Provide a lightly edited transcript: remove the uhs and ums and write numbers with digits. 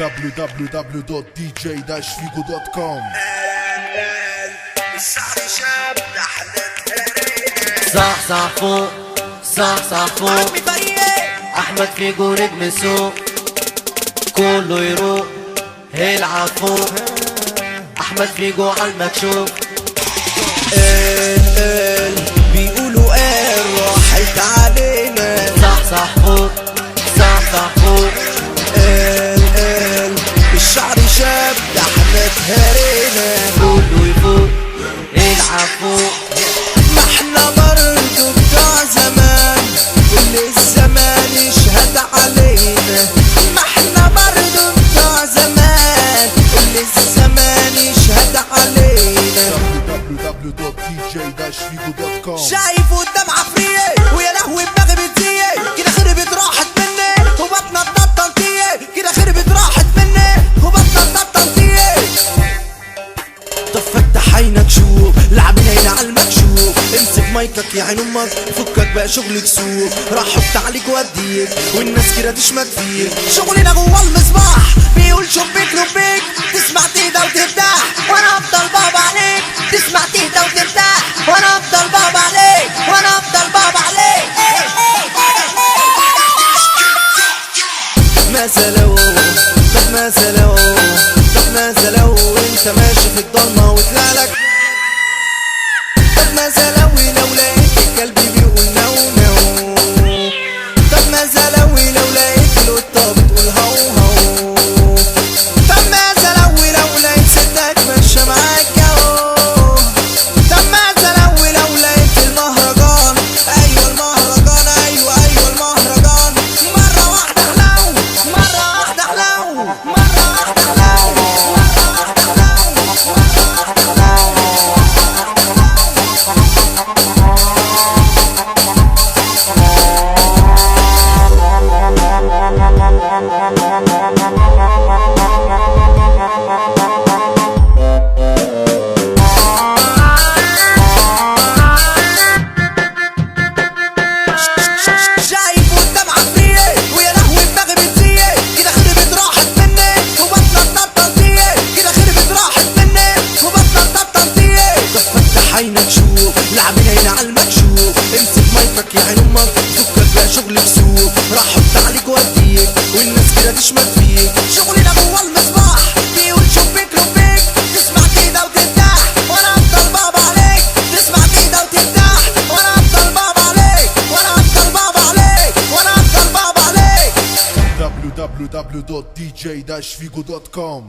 www.dj-figo.com. صح صح فوق صح صح فوق احمد فيجو نجم السوق كله يروق هيلعب فوق احمد فيجو عالمكشوف. بيقولوا راحت علينا. صح صح فوق صح صح فوق الشعر شاب ده احنا اتهرينا. كله يفوق هيلعب فوق. ما احنا برضو بتوع زمان اللي الزمان يشهد علينا. ما احنا برضو بتوع زمان اللي الزمان يشهد علينا. www.dj-figo.com. شايف قدام عفريه ويا لهوي دماغي بتزيه كده خربت راحت مني وبطنة بطلتيه كده خربت راحت مني وبطنة بطلتيه. طب فتح عينك شوف لعبنا هنا عالمكشوف. امسك مايكك يا عين امك فكك بقى شغلك سوق. راح احط عليك واديك والناس كده تشمت فيك. شغلنا جوا المصباح بيقول شبيك لبيك تسمع تهدى وترتاح وانا افضل بابا عليك. تسمع تهدى وترتاح وانا افضل بابا عليك وانا افضل بابا عليك. ماذا لو طب ماذا لو طب ماذا لو انت ماشي في الضلمة وطلع لك. طب ماذا لو لقيت قلبي بيقول نو نو. طب ماذا لو لقيت القطة بتقول هو هو. طب ماذا لو لقيت ستك ماشية معاك اهو. طب ماذا لو لقيت المهرجان ايوه المهرجان ايوه المهرجان مرة واحدة حلو مرة واحدة حلو مرة واحدة حلو. شايف قدام عفريه ويا لهوي دماغي بتزيه كده خربت راحت مني وبطنة بطلتيه كده خربت راحت مني وبطنة بطلتيه. طب فتح عينك شوف لعبنا هنا عالمكشوف. امسك مايكك يا عين امك فكك بقى شغلك سوق. راح احط عليك واديك والناس كده تشمت فيك. شغلنا جوا المصباح بيقول شبيك لبيك تسمع كده وترتاح وانا افضل بابا عليك. تسمع كده وترتاح وانا افضل بابا عليك وانا افضل بابا عليك وانا افضل بابا عليك. www.dj-figo.com.